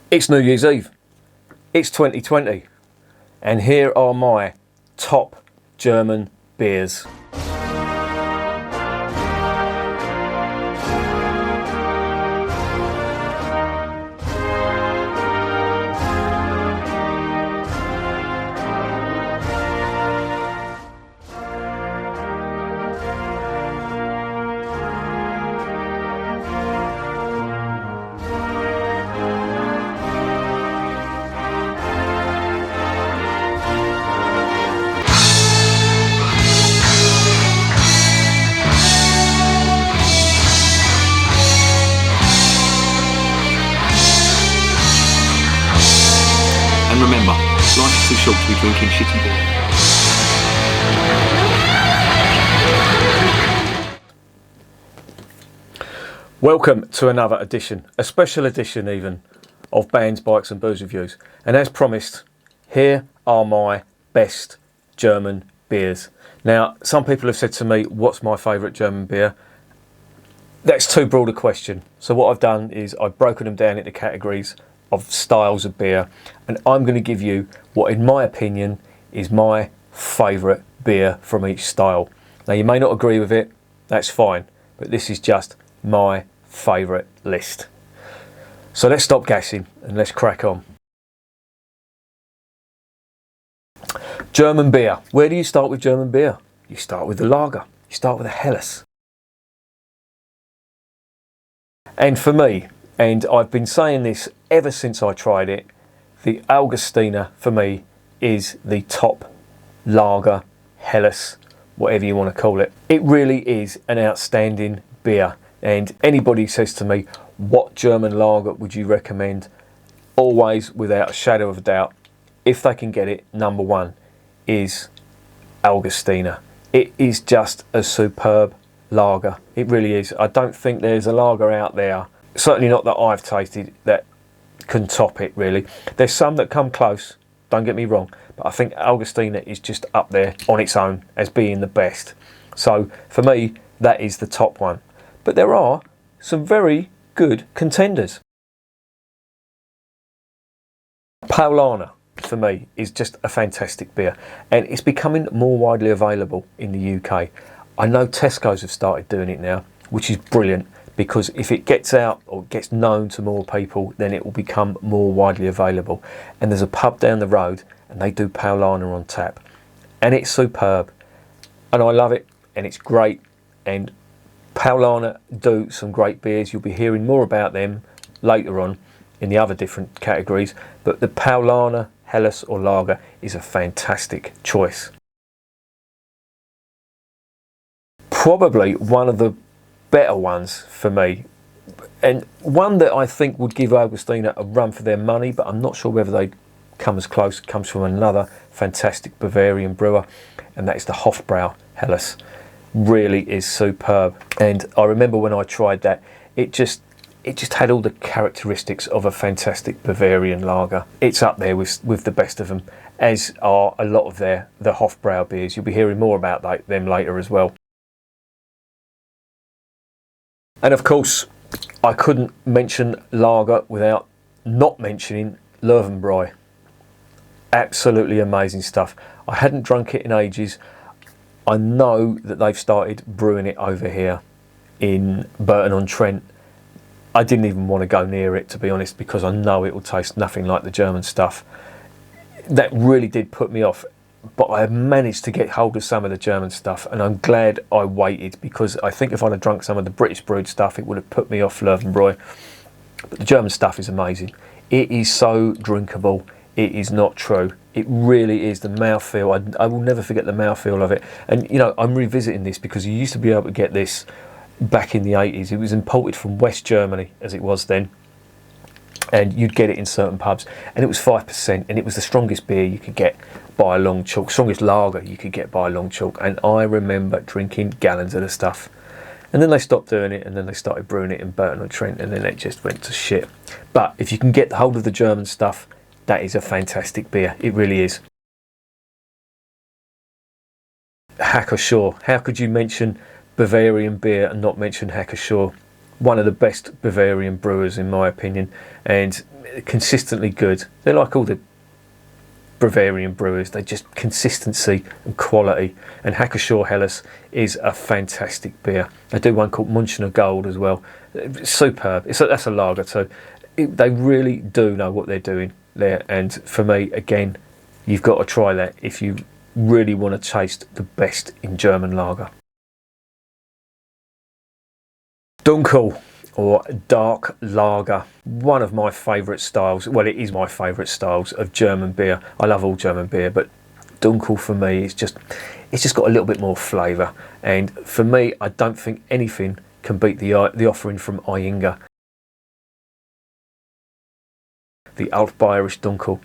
It's New Year's Eve, it's 2020, and here are my top German beers. And remember, life is too short to be drinking shitty beer. Welcome to another edition, a special edition even, of Bands, Bikes and Booze Reviews. And as promised, here are my best German beers. Now, some people have said to me, what's my favourite German beer? That's too broad a question. So what I've done is I've broken them down into categories of styles of beer, and I'm going to give you what in my opinion is my favourite beer from each style. Now you may not agree with it, that's fine, but this is just my favourite list. So let's stop gassing and let's crack on. German beer. Where do you start with German beer? You start with the lager, you start with a Helles. And for me, and I've been saying this ever since I tried it, the Augustiner for me is the top lager, Helles, whatever you want to call it. It really is an outstanding beer, and anybody says to me, what German lager would you recommend? Always, without a shadow of a doubt, if they can get it, number one is Augustiner. It is just a superb lager. It really is. I don't think there's a lager out there, certainly not that I've tasted, that can top it really. There's some that come close, don't get me wrong, but I think Augustiner is just up there on its own as being the best. So for me, that is the top one. But there are some very good contenders. Paulaner for me is just a fantastic beer, and it's becoming more widely available in the UK. I know Tesco's have started doing it now, which is brilliant, because if it gets out or gets known to more people, then it will become more widely available. And there's a pub down the road and they do Paulaner on tap, and it's superb, and I love it, and it's great. And Paulaner do some great beers. You'll be hearing more about them later on in the other different categories, but the Paulaner, Helles or lager is a fantastic choice. Probably one of the better ones for me, and one that I think would give Augustiner a run for their money, but I'm not sure whether they come as close. It comes from another fantastic Bavarian brewer, and that is the Hofbrau Helles. Really is superb, and I remember when I tried that, it just had all the characteristics of a fantastic Bavarian lager. It's up there with the best of them, as are a lot of the Hofbrau beers. You'll be hearing more about them later as well. And of course, I couldn't mention lager without not mentioning Löwenbräu. Absolutely amazing stuff. I hadn't drunk it in ages. I know that they've started brewing it over here in Burton-on-Trent. I didn't even want to go near it, to be honest, because I know it will taste nothing like the German stuff. That really did put me off. But I managed to get hold of some of the German stuff, and I'm glad I waited, because I think if I'd have drunk some of the British brewed stuff, it would have put me off Löwenbräu. But the German stuff is amazing. It is so drinkable. It is not true. It really is. The mouthfeel, I will never forget the mouthfeel of it. And you know, I'm revisiting this because you used to be able to get this back in the 80s. It was imported from West Germany, as it was then, and you'd get it in certain pubs, and it was 5%, and it was the strongest beer you could get by a long chalk, strongest lager you could get by a long chalk. And I remember drinking gallons of the stuff, and then they stopped doing it, and then they started brewing it in Burton-on-Trent, and then it just went to shit. But if you can get hold of the German stuff, that is a fantastic beer. It really is. Hacker-Pschorr. How could you mention Bavarian beer and not mention Hacker-Pschorr? One of the best Bavarian brewers in my opinion, and consistently good. They're like all the Bavarian brewers, they just consistency and quality. And Hacker-Pschorr Helles is a fantastic beer. They do one called Münchner Gold as well. Superb. That's a lager too. They really do know what they're doing there, and for me, again, you've got to try that if you really want to taste the best in German lager. Dunkel, or dark lager, one of my favourite styles. Well, it is my favourite styles of German beer. I love all German beer, but Dunkel for me is just, it's just got a little bit more flavour. And for me, I don't think anything can beat the offering from Einleitung, the Altbayerisch Dunkel.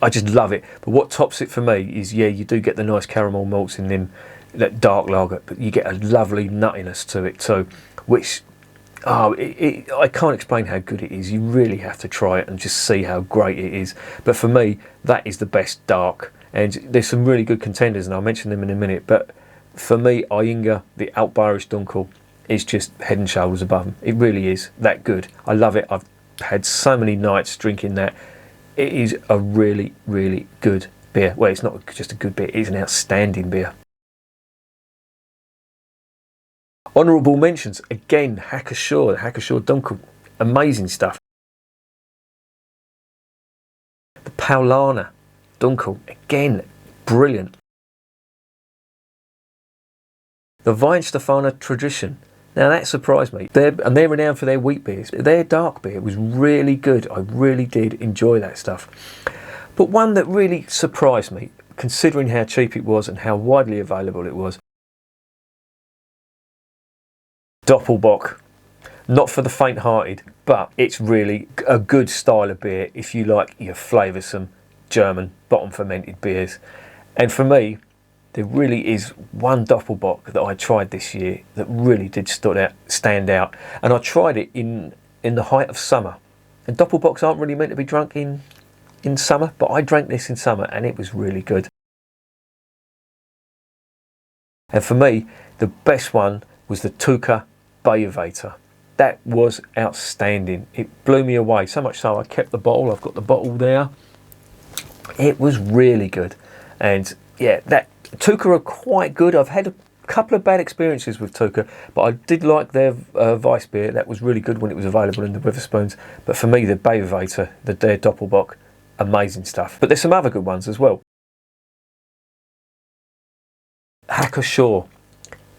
I just love it. But what tops it for me is, yeah, you do get the nice caramel malts in them, that dark lager, but you get a lovely nuttiness to it too, which, I can't explain how good it is. You really have to try it and just see how great it is. But for me, that is the best dark. And there's some really good contenders, and I'll mention them in a minute. But for me, Einleitung, the Altbayerisch Dunkel, is just head and shoulders above them. It really is that good. I love it. I've had so many nights drinking that. It is a really, really good beer. Well, it's not just a good beer, it's an outstanding beer. Honourable mentions, again, Hacker-Pschorr, the Hacker-Pschorr Dunkel, amazing stuff. The Paulaner Dunkel, again, brilliant. The Weihenstephaner Tradition, now that surprised me. They're renowned for their wheat beers. Their dark beer was really good. I really did enjoy that stuff. But one that really surprised me, considering how cheap it was and how widely available it was, DOPPELBOCK. Not for the faint-hearted, but it's really a good style of beer if you like your flavoursome German bottom fermented beers. And for me, there really is one DOPPELBOCK that I tried this year that really did stand out. And I tried it in the height of summer. And DOPPELBOCKs aren't really meant to be drunk in summer, but I drank this in summer and it was really good. And for me, the best one was the Tucher Bayerweiter. That was outstanding. It blew me away, so much so I kept the bottle. I've got the bottle there. It was really good. And yeah, that Tucher are quite good. I've had a couple of bad experiences with Tucher, but I did like their WEISSBIER. That was really good when it was available in the Witherspoons. But for me, the Bayerweiter, their DOPPELBOCK, amazing stuff. But there's some other good ones as well. Hacker-Pschorr,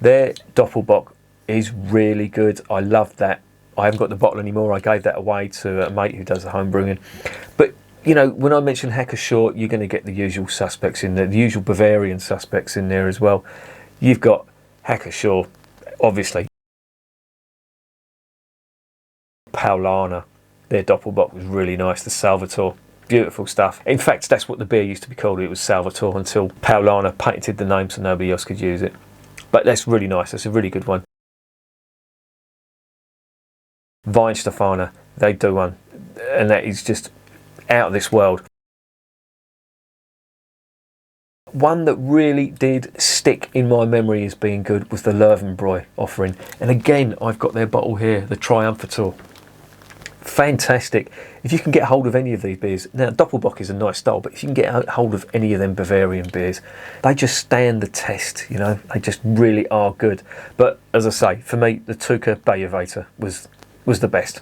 their DOPPELBOCK is really good. I love that. I haven't got the bottle anymore. I gave that away to a mate who does the home brewing. But you know, when I mention Hacker-Pschorr, you're going to get the usual suspects in there, the usual Bavarian suspects in there as well. You've got Hacker-Pschorr, obviously. Paulaner, their DOPPELBOCK was really nice. The Salvatore, beautiful stuff. In fact, that's what the beer used to be called. It was Salvatore until Paulaner patented the name so nobody else could use it. But that's really nice. That's a really good one. Weihenstephaner, they do one, and that is just out of this world. One that really did stick in my memory as being good was the Löwenbräu offering, and again I've got their bottle here, the Triumphator. Fantastic. If you can get hold of any of these beers, now DOPPELBOCK is a nice style, but if you can get hold of any of them Bavarian beers, they just stand the test, you know, they just really are good. But as I say, for me, the Tucher Bayerweiter was the best.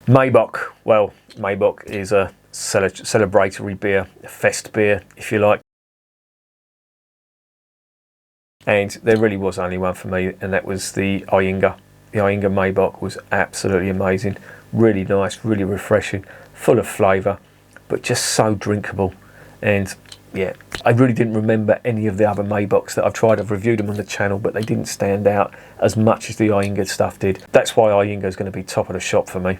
MAIBOCK, well, MAIBOCK is a celebratory beer, a fest beer, if you like. And there really was only one for me, and that was the Einleitung. The Einleitung MAIBOCK was absolutely amazing, really nice, really refreshing, full of flavour, but just so drinkable. And yeah, I really didn't remember any of the other MAIBOCKs that I've tried. I've reviewed them on the channel, but they didn't stand out as much as the Einleitung stuff did. That's why Einleitung is going to be top of the shop for me.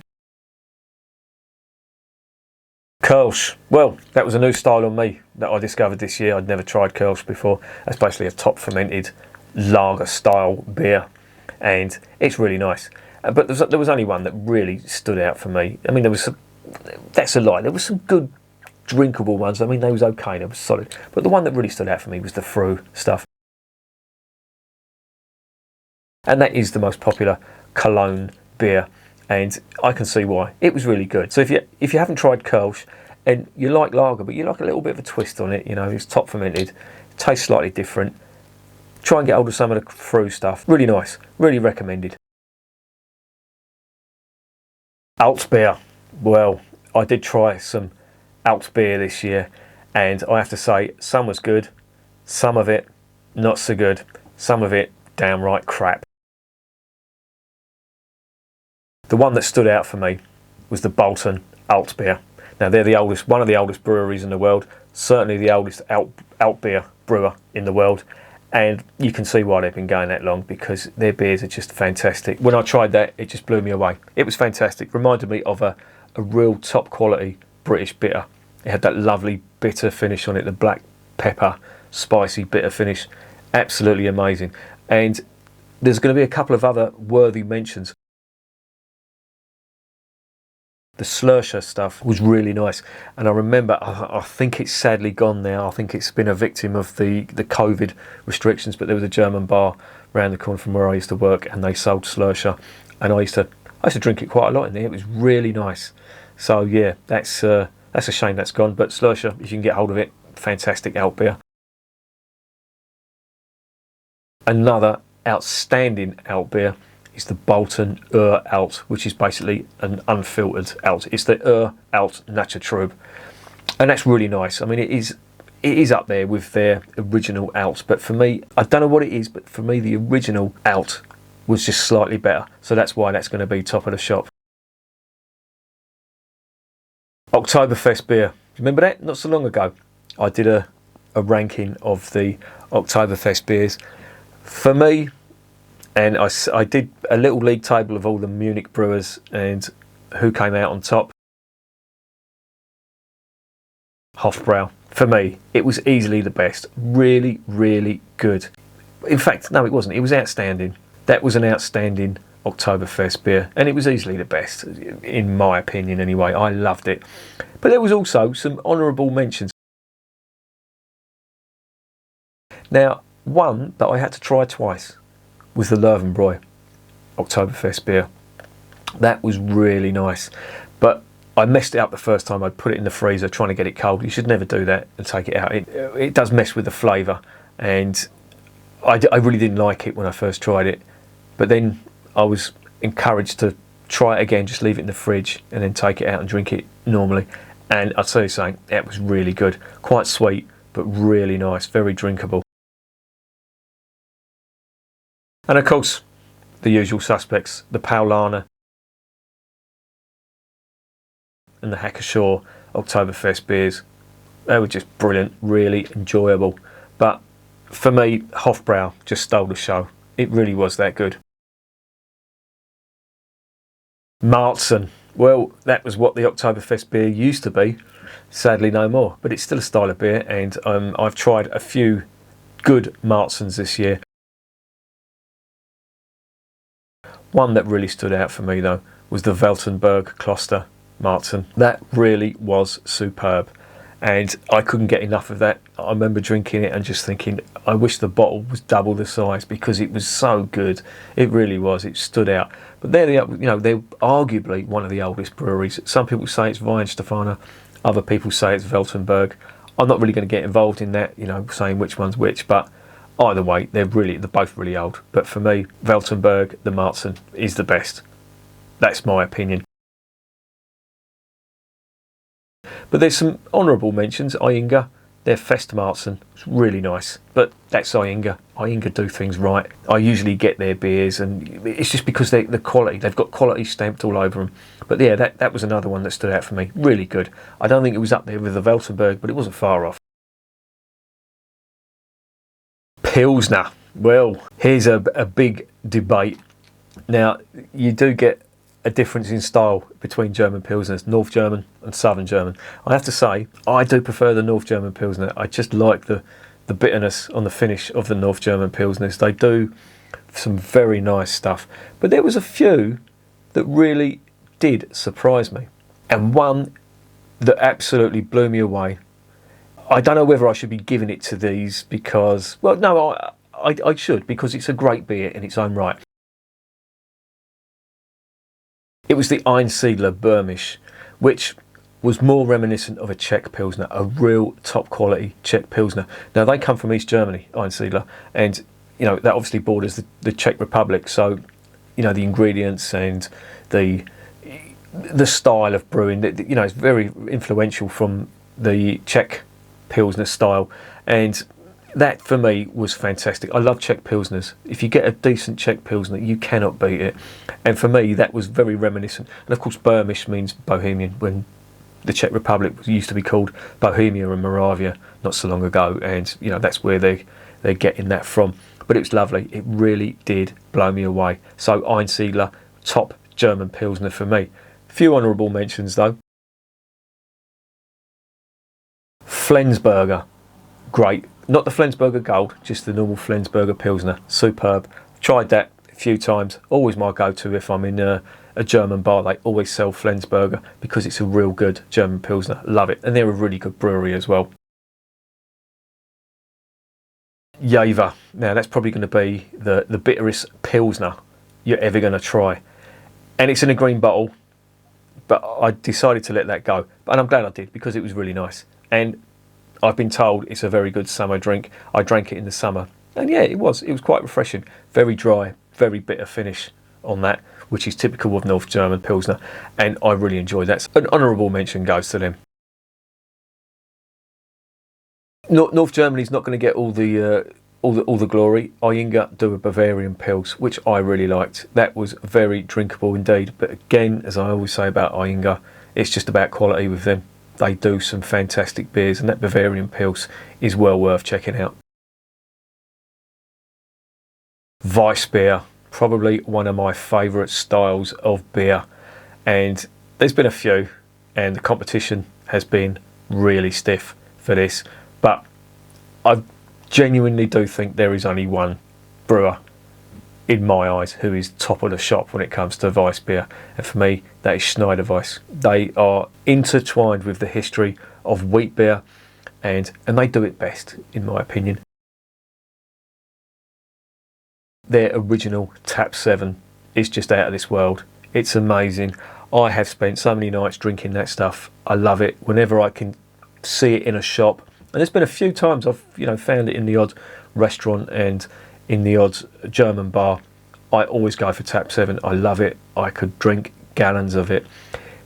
KÖLSCH, well, that was a new style on me that I discovered this year. I'd never tried KÖLSCH before. That's basically a top fermented lager style beer, and it's really nice. But there was only one that really stood out for me. I mean, there was some, that's a lie, there was some good drinkable ones. I mean, they was okay, they was solid. But the one that really stood out for me was the Fru stuff. And that is the most popular Cologne beer, and I can see why. It was really good. So if you haven't tried KÖLSCH and you like lager but you like a little bit of a twist on it, you know, it's top fermented, it tastes slightly different, try and get hold of some of the Früh stuff. Really nice, really recommended. Altbier. Well, I did try some Altbier this year, and I have to say some was good, some of it not so good, some of it downright crap. The one that stood out for me was the Bolton Altbier. Now they're the oldest, one of the oldest breweries in the world, certainly the oldest Altbier brewer in the world, and you can see why they've been going that long, because their beers are just fantastic. When I tried that, it just blew me away. It was fantastic. Reminded me of a real top quality British bitter. It had that lovely bitter finish on it, the black pepper, spicy bitter finish. Absolutely amazing. And there's going to be a couple of other worthy mentions. The SCHWARZBIER stuff was really nice, and I remember, I think it's sadly gone now, I think it's been a victim of the COVID restrictions, but there was a German bar around the corner from where I used to work, and they sold SCHWARZBIER, and I used to drink it quite a lot in there. It was really nice. So yeah, that's a shame that's gone, but SCHWARZBIER, if you can get hold of it, fantastic Altbier. Another outstanding Altbier is the Bolton Alt, which is basically an unfiltered Alt. It's the Alt Naturtrüb, and that's really nice. I mean, it is up there with their original Alt, but for me, I don't know what it is, but for me the original Alt was just slightly better, so that's why that's going to be top of the shop. Oktoberfest beer. Remember that? Not so long ago, I did a ranking of the Oktoberfest beers. For me, and I did a little league table of all the Munich brewers and who came out on top. Hofbrau. For me, it was easily the best. Really, really good. In fact, no, it wasn't. It was outstanding. That was an outstanding Oktoberfest beer, and it was easily the best, in my opinion anyway. I loved it. But there was also some honourable mentions. Now, one that I had to try twice was the Löwenbräu Oktoberfest beer. That was really nice, but I messed it up the first time. I put it in the freezer trying to get it cold. You should never do that and take it out. It does mess with the flavour, and I really didn't like it when I first tried it, but then I was encouraged to try it again, just leave it in the fridge and then take it out and drink it normally, and I'll tell you something, it was really good. Quite sweet, but really nice, very drinkable. And of course, the usual suspects, the Paulaner and the Hacker-Shaw Oktoberfest beers. They were just brilliant, really enjoyable. But for me, Hofbrau just stole the show. It really was that good. MÄRZEN. Well, that was what the Oktoberfest beer used to be. Sadly, no more. But it's still a style of beer, and I've tried a few good MÄRZENs this year. One that really stood out for me though was the Weltenberg Kloster MÄRZEN. That really was superb, and I couldn't get enough of that. I remember drinking it and just thinking, I wish the bottle was double the size, because it was so good. It really was. It stood out. But they're they're arguably one of the oldest breweries. Some people say it's Weihenstephaner, other people say it's Weltenberg. I'm not really going to get involved in that, saying which one's which, but either way, they're both really old. But for me, Weltenberg, the MÄRZEN, is the best. That's my opinion. But there's some honourable mentions. Eyinger, their Fest MÄRZEN, it's really nice. But that's Eyinger. Eyinger do things right. I usually get their beers, and it's just because the quality. They've got quality stamped all over them. But yeah, that was another one that stood out for me. Really good. I don't think it was up there with the Weltenberg, but it wasn't far off. Pilsner. Well, here's a big debate. Now, you do get a difference in style between German Pilsners, North German and Southern German. I have to say, I do prefer the North German Pilsner. I just like the bitterness on the finish of the North German Pilsners. They do some very nice stuff. But there was a few that really did surprise me. And one that absolutely blew me away. I don't know whether I should be giving it to these because, well, no, I should, because it's a great beer in its own right. It was the Einsiedler Burmisch, which was more reminiscent of a Czech Pilsner, a real top quality Czech Pilsner. Now they come from East Germany, Einsiedler, and you know that obviously borders the Czech Republic, so you know the ingredients and the style of brewing, you know, it's very influential from the Czech Pilsner style, and that for me was fantastic. I love Czech Pilsners. If you get a decent Czech Pilsner, you cannot beat it, and for me that was very reminiscent. And of course Burmisch means Bohemian, when the Czech Republic used to be called Bohemia and Moravia not so long ago, and you know that's where they're getting that from. But it was lovely. It really did blow me away. So Einsiedler, top German Pilsner for me. Few honourable mentions though. Flensburger, great. Not the Flensburger Gold, just the normal Flensburger Pilsner. Superb. Tried that a few times. Always my go-to if I'm in a German bar. They always sell Flensburger because it's a real good German Pilsner. Love it. And they're a really good brewery as well. Jever. Now that's probably going to be the bitterest Pilsner you're ever going to try. And it's in a green bottle, but I decided to let that go. And I'm glad I did because it was really nice. And I've been told it's a very good summer drink. I drank it in the summer. And yeah, it was quite refreshing. Very dry, very bitter finish on that, which is typical of North German Pilsner. And I really enjoyed that. So an honourable mention goes to them. North Germany's not going to get all the glory. Eyinger do a Bavarian Pils, which I really liked. That was very drinkable indeed. But again, as I always say about Eyinger, it's just about quality with them. They do some fantastic beers, and that Bavarian Pils is well worth checking out. WEISSBIER, probably one of my favourite styles of beer, and there's been a few, and the competition has been really stiff for this, but I genuinely do think there is only one brewer in my eyes who is top of the shop when it comes to WEISSBIER, and for me that is Schneider Weiss. They are intertwined with the history of wheat beer, and they do it best in my opinion. Their original Tap 7 is just out of this world. It's amazing. I have spent so many nights drinking that stuff. I love it whenever I can see it in a shop, and there's been a few times I've found it in the odd restaurant and in the odd German bar. I always go for Tap 7. I love it. I could drink gallons of it.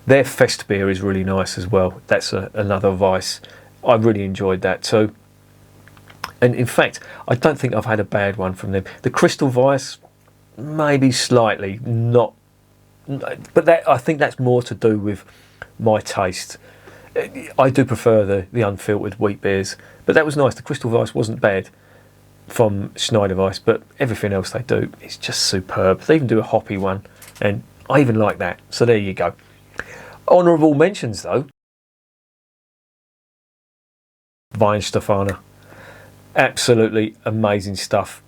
Their Fest beer is really nice as well. That's another Weiss. I really enjoyed that too. And in fact, I don't think I've had a bad one from them. The Crystal Weiss, maybe slightly, not, but that, I think that's more to do with my taste. I do prefer the unfiltered wheat beers, but that was nice. The Crystal Weiss wasn't bad from Schneider Weiss, but everything else they do is just superb. They even do a hoppy one, and I even like that. So there you go. Honourable mentions though. Weihenstephaner. Absolutely amazing stuff.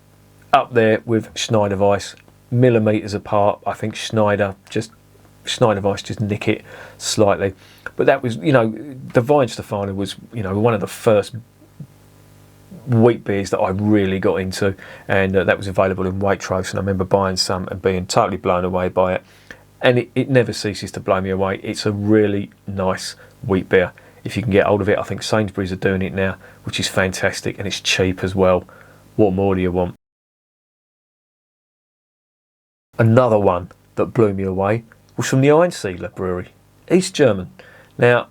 Up there with Schneider Weiss. Millimetres apart. I think Schneider Weiss just nick it slightly. But that was, the Weihenstephaner was, one of the first wheat beers that I really got into, and that was available in Waitrose, and I remember buying some and being totally blown away by it, and it never ceases to blow me away. It's a really nice wheat beer if you can get hold of it. I think Sainsbury's are doing it now, which is fantastic, and it's cheap as well. What more do you want? Another one that blew me away was from the Einsiedler brewery, East German. Now,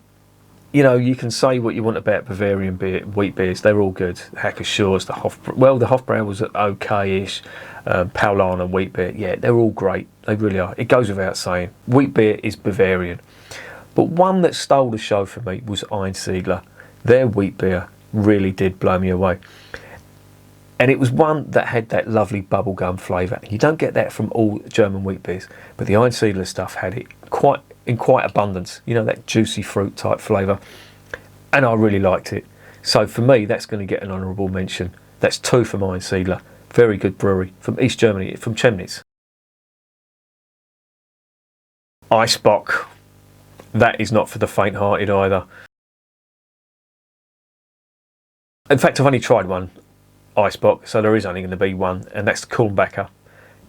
you can say what you want about Bavarian beer, wheat beers. They're all good. Hacker Shores, the Hofbrau was okay-ish. Paulaner wheat beer, yeah, they're all great. They really are. It goes without saying. Wheat beer is Bavarian. But one that stole the show for me was Einsiedler. Their wheat beer really did blow me away. And it was one that had that lovely bubblegum flavour. You don't get that from all German wheat beers, but the Einsiedler stuff had it in quite abundance. That juicy fruit type flavour. And I really liked it. So for me, that's going to get an honourable mention. That's 2 from Einsiedler. Very good brewery from East Germany, from Chemnitz. EISBOCK. That is not for the faint-hearted either. In fact, I've only tried one EISBOCK, so there is only going to be one, and that's the Kulmbacher.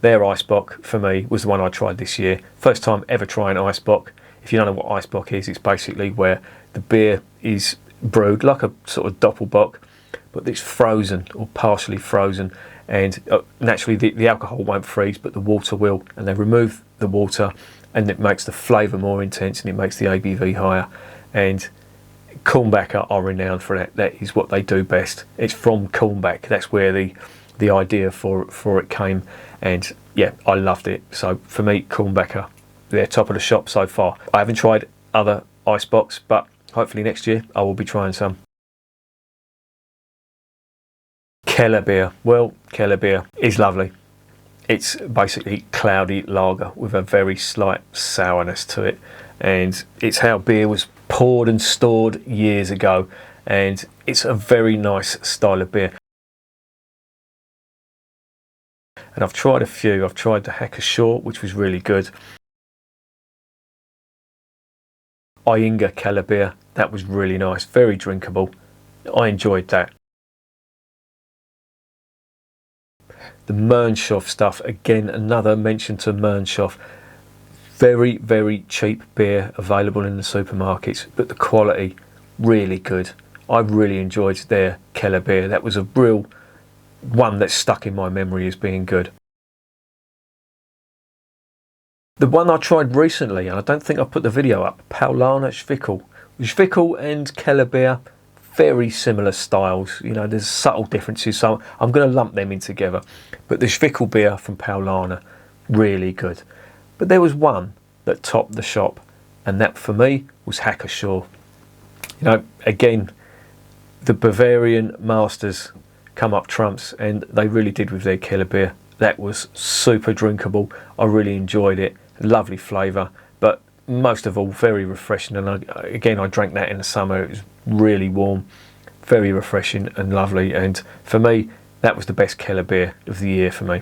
their EISBOCK for me was the one I tried this year. First time ever trying EISBOCK. If you don't know what EISBOCK is, it's basically where the beer is brewed like a sort of DOPPELBOCK, but it's frozen or partially frozen, and naturally the alcohol won't freeze, but the water will, and they remove the water, and it makes the flavour more intense, and it makes the ABV higher. And Kulmbach are renowned for that. That is what they do best. It's from Kulmbach. That's where the idea for it came, and yeah, I loved it. So for me, Kulmbach, they're top of the shop so far. I haven't tried other EISBOCKs, but hopefully next year I will be trying some. KELLERBIER. Well, KELLERBIER is lovely. It's basically cloudy lager with a very slight sourness to it, and it's how beer was poured and stored years ago, and it's a very nice style of beer. And I've tried a few. I've tried the Hacker-Shaw, which was really good. Inga KELLERBIER, that was really nice, very drinkable. I enjoyed that. The Märzen stuff, again, another mention to Märzen. Very, very cheap beer available in the supermarkets, but the quality really good. I really enjoyed their KELLERBIER. That was a real one that stuck in my memory as being good. The one I tried recently, and I don't think I put the video up, Paulaner Zwickel. Zwickel and KELLERBIER, very similar styles. You know, there's subtle differences, so I'm going to lump them in together. But the Zwickel beer from Paulaner, really good. But there was one that topped the shop, and that for me was Hacker-Shaw. You know, again, the Bavarian masters come up trumps, and they really did with their KELLERBIER. That was super drinkable. I really enjoyed it. Lovely flavour, but most of all very refreshing. And I drank that in the summer. It was really warm, very refreshing and lovely. And for me, that was the best KELLERBIER of the year for me.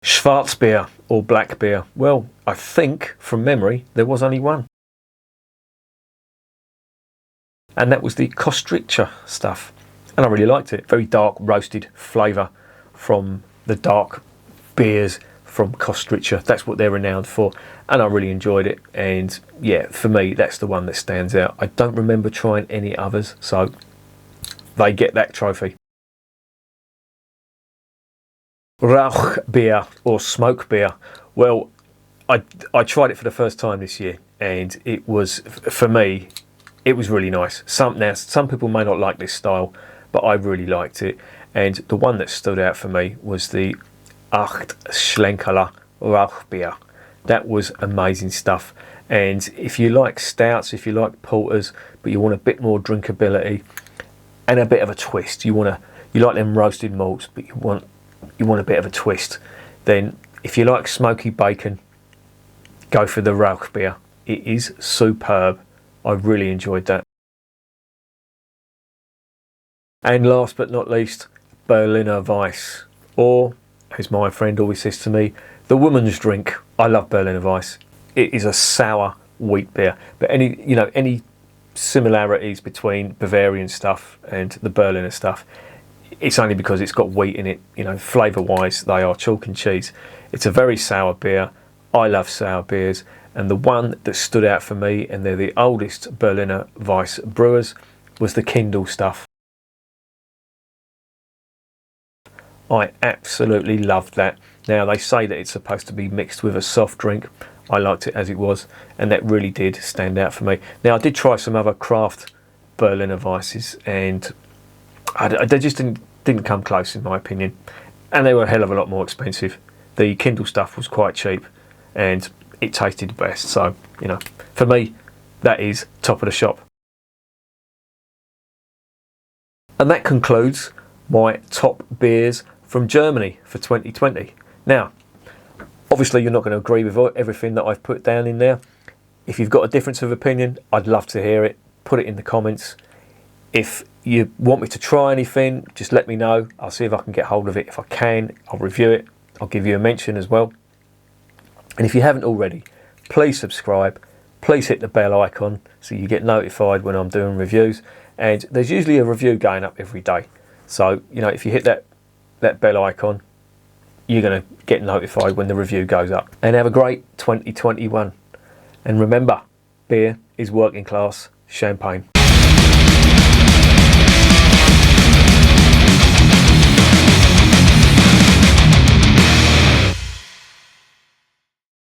SCHWARZBIER or black beer. Well, I think from memory there was only one, and that was the KÖLSCH stuff, and I really liked it. Very dark roasted flavour from the dark beers from KÖLSCH. That's what they're renowned for, and I really enjoyed it. And yeah, for me, that's the one that stands out. I don't remember trying any others, so they get that trophy. Rauchbier or smoke beer. Well, I tried it for the first time this year, and it was, for me, it was really nice. Some people may not like this style, but I really liked it. And the one that stood out for me was the 8 Schlenkerler Rauchbier. That was amazing stuff. And if you like stouts, if you like porters, but you want a bit more drinkability and a bit of a twist, you like them roasted malts, but you want a bit of a twist, then if you like smoky bacon, go for the Rauchbier. It is superb. I really enjoyed that. And last but not least, Berliner Weiss, or as my friend always says to me, the woman's drink. I love Berliner Weiss. It is a sour wheat beer, but any similarities between Bavarian stuff and the Berliner stuff, it's only because it's got wheat in it. You know, flavour wise, they are chalk and cheese. It's a very sour beer. I love sour beers, and the one that stood out for me, and they're the oldest Berliner Weiss brewers, was the Kindle stuff. I absolutely loved that. Now, they say that it's supposed to be mixed with a soft drink. I liked it as it was, and that really did stand out for me. Now, I did try some other craft Berliner Weisses, and they just didn't come close, in my opinion, and they were a hell of a lot more expensive. The Kindle stuff was quite cheap, and it tasted the best. So, you know, for me, that is top of the shop. And that concludes my top beers from Germany for 2020. Now, obviously you're not going to agree with everything that I've put down in there. If you've got a difference of opinion, I'd love to hear it. Put it in the comments. If you want me to try anything, just let me know. I'll see if I can get hold of it. If I can, I'll review it. I'll give you a mention as well. And if you haven't already, please subscribe. Please hit the bell icon so you get notified when I'm doing reviews. And there's usually a review going up every day. So, you know, if you hit that that bell icon. You're going to get notified when the review goes up. And have a great 2021. And remember, beer is working class champagne.